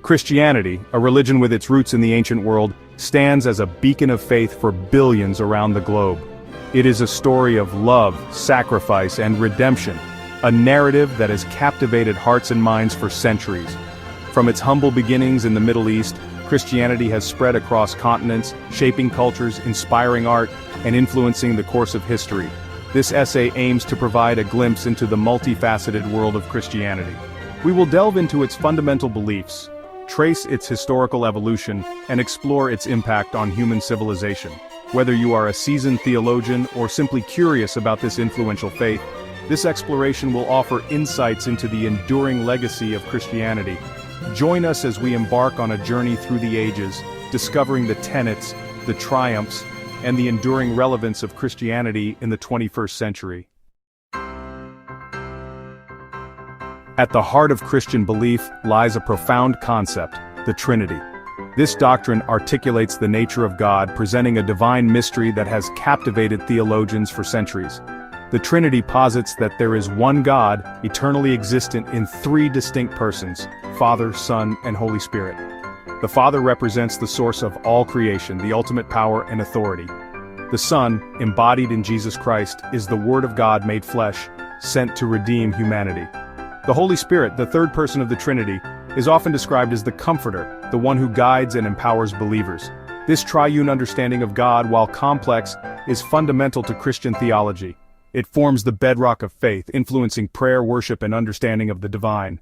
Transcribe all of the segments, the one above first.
Christianity, a religion with its roots in the ancient world, stands as a beacon of faith for billions around the globe. It is a story of love, sacrifice, and redemption, a narrative that has captivated hearts and minds for centuries. From its humble beginnings in the Middle East, Christianity has spread across continents, shaping cultures, inspiring art, and influencing the course of history. This essay aims to provide a glimpse into the multifaceted world of Christianity. We will delve into its fundamental beliefs, trace its historical evolution, and explore its impact on human civilization. Whether you are a seasoned theologian or simply curious about this influential faith, this exploration will offer insights into the enduring legacy of Christianity. Join us as we embark on a journey through the ages, discovering the tenets, the triumphs, and the enduring relevance of Christianity in the 21st century. At the heart of Christian belief lies a profound concept, the Trinity. This doctrine articulates the nature of God, presenting a divine mystery that has captivated theologians for centuries. The Trinity posits that there is one God, eternally existent in three distinct persons: Father, Son, and Holy Spirit. The Father represents the source of all creation, the ultimate power and authority. The Son, embodied in Jesus Christ, is the Word of God made flesh, sent to redeem humanity. The Holy Spirit, the third person of the Trinity, is often described as the Comforter, the one who guides and empowers believers. This triune understanding of God, while complex, is fundamental to Christian theology. It forms the bedrock of faith, influencing prayer, worship, and understanding of the divine.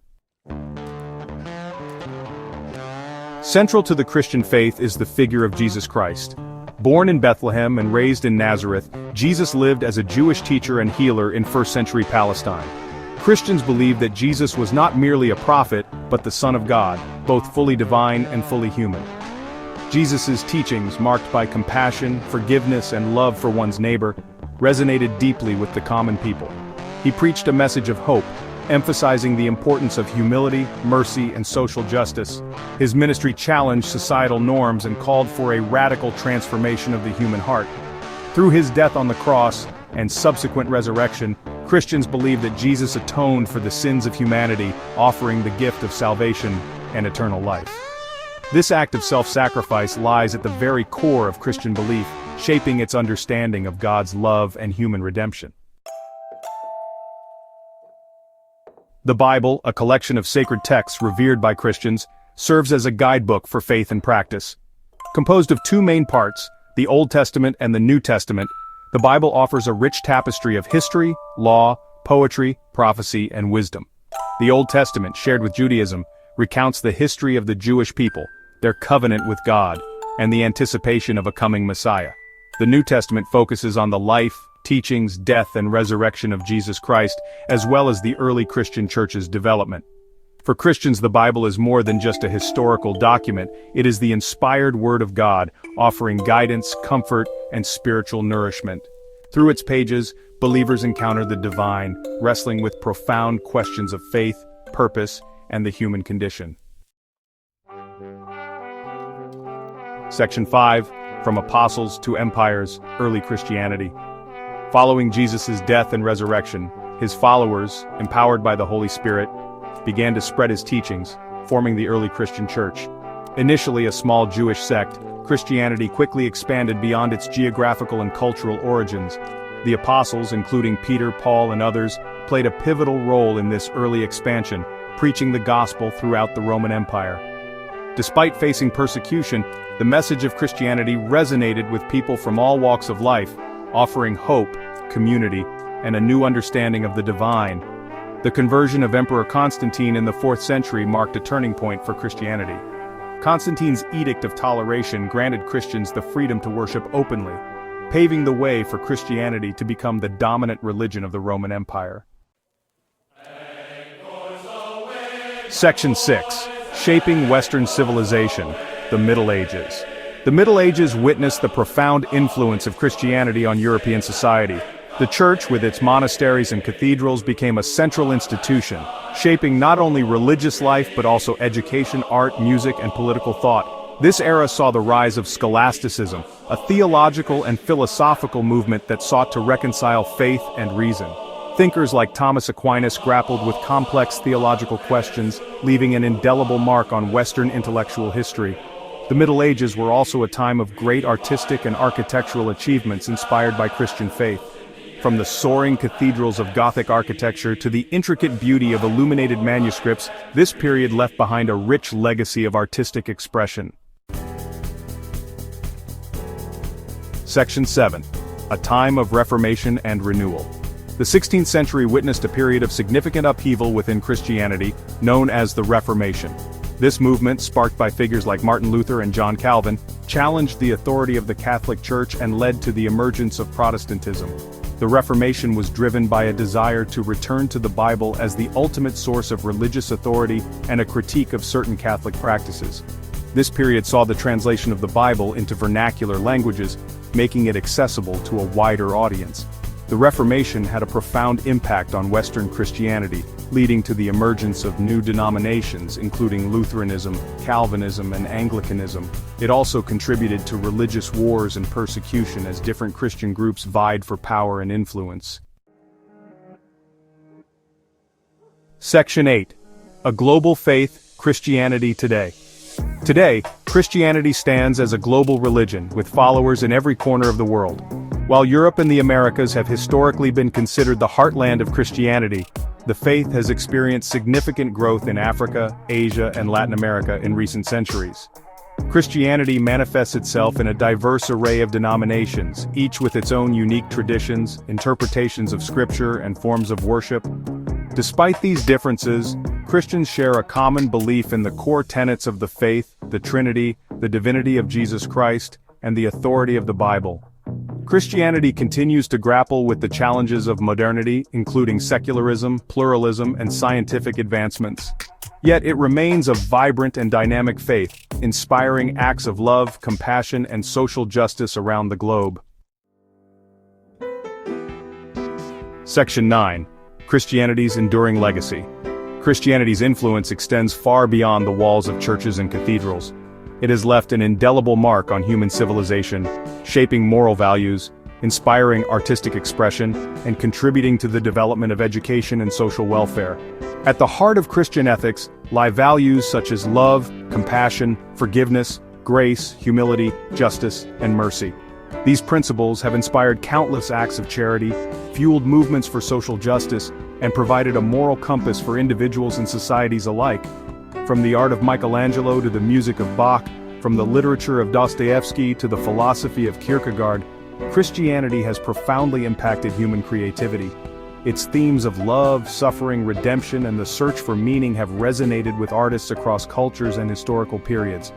Central to the Christian faith is the figure of Jesus Christ. Born in Bethlehem and raised in Nazareth, Jesus lived as a Jewish teacher and healer in first-century Palestine. Christians believe that Jesus was not merely a prophet, but the Son of God, both fully divine and fully human. Jesus' teachings, marked by compassion, forgiveness, and love for one's neighbor, resonated deeply with the common people. He preached a message of hope, emphasizing the importance of humility, mercy, and social justice. His ministry challenged societal norms and called for a radical transformation of the human heart. Through his death on the cross and subsequent resurrection, Christians believe that Jesus atoned for the sins of humanity, offering the gift of salvation and eternal life. This act of self-sacrifice lies at the very core of Christian belief, shaping its understanding of God's love and human redemption. The Bible, a collection of sacred texts revered by Christians, serves as a guidebook for faith and practice. Composed of two main parts, the Old Testament and the New Testament, the Bible offers a rich tapestry of history, law, poetry, prophecy, and wisdom. The Old Testament, shared with Judaism, recounts the history of the Jewish people, their covenant with God, and the anticipation of a coming Messiah. The New Testament focuses on the life, teachings, death, and resurrection of Jesus Christ, as well as the early Christian church's development. For Christians, the Bible is more than just a historical document. It is the inspired Word of God, offering guidance, comfort, and spiritual nourishment. Through its pages, believers encounter the divine, wrestling with profound questions of faith, purpose, and the human condition. Section 5, From Apostles to Empires, Early Christianity. Following Jesus' death and resurrection, his followers, empowered by the Holy Spirit, began to spread his teachings, forming the early Christian church. Initially a small Jewish sect, Christianity quickly expanded beyond its geographical and cultural origins. The apostles, including Peter, Paul, and others, played a pivotal role in this early expansion, preaching the gospel throughout the Roman Empire. Despite facing persecution, the message of Christianity resonated with people from all walks of life, offering hope, community, and a new understanding of the divine. The conversion of Emperor Constantine in the 4th century marked a turning point for Christianity. Constantine's Edict of Toleration granted Christians the freedom to worship openly, paving the way for Christianity to become the dominant religion of the Roman Empire. Section 6. Shaping Western Civilization, the Middle Ages. The Middle Ages witnessed the profound influence of Christianity on European society. The Church, with its monasteries and cathedrals, became a central institution, shaping not only religious life but also education, art, music, and political thought. This era saw the rise of scholasticism, a theological and philosophical movement that sought to reconcile faith and reason. Thinkers like Thomas Aquinas grappled with complex theological questions, leaving an indelible mark on Western intellectual history. The Middle Ages were also a time of great artistic and architectural achievements inspired by Christian faith. From the soaring cathedrals of Gothic architecture to the intricate beauty of illuminated manuscripts, this period left behind a rich legacy of artistic expression. Section 7. A time of Reformation and Renewal. The 16th century witnessed a period of significant upheaval within Christianity, known as the Reformation. This movement, sparked by figures like Martin Luther and John Calvin, challenged the authority of the Catholic Church and led to the emergence of Protestantism. The Reformation was driven by a desire to return to the Bible as the ultimate source of religious authority and a critique of certain Catholic practices. This period saw the translation of the Bible into vernacular languages, making it accessible to a wider audience. The Reformation had a profound impact on Western Christianity, leading to the emergence of new denominations including Lutheranism, Calvinism, and Anglicanism. It also contributed to religious wars and persecution as different Christian groups vied for power and influence. Section 8. A Global Faith, Christianity Today. Today, Christianity stands as a global religion with followers in every corner of the world. While Europe and the Americas have historically been considered the heartland of Christianity, the faith has experienced significant growth in Africa, Asia, and Latin America in recent centuries. Christianity manifests itself in a diverse array of denominations, each with its own unique traditions, interpretations of Scripture, and forms of worship. Despite these differences, Christians share a common belief in the core tenets of the faith, the Trinity, the divinity of Jesus Christ, and the authority of the Bible. Christianity continues to grapple with the challenges of modernity, including secularism, pluralism, and scientific advancements. Yet it remains a vibrant and dynamic faith, inspiring acts of love, compassion, and social justice around the globe. Section 9. Christianity's Enduring Legacy. Christianity's influence extends far beyond the walls of churches and cathedrals. It has left an indelible mark on human civilization, shaping moral values, inspiring artistic expression, and contributing to the development of education and social welfare. At the heart of Christian ethics lie values such as love, compassion, forgiveness, grace, humility, justice, and mercy. These principles have inspired countless acts of charity, fueled movements for social justice, and provided a moral compass for individuals and societies alike. From the art of Michelangelo to the music of Bach, from the literature of Dostoevsky to the philosophy of Kierkegaard, Christianity has profoundly impacted human creativity. Its themes of love, suffering, redemption, and the search for meaning have resonated with artists across cultures and historical periods.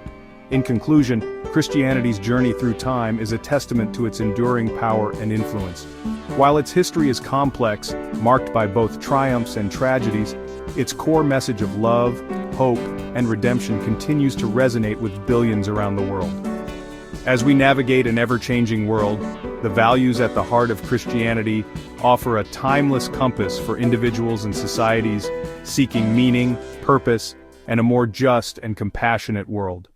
In conclusion, Christianity's journey through time is a testament to its enduring power and influence. While its history is complex, marked by both triumphs and tragedies, its core message of love, hope, and redemption continues to resonate with billions around the world. As we navigate an ever-changing world, the values at the heart of Christianity offer a timeless compass for individuals and societies seeking meaning, purpose, and a more just and compassionate world.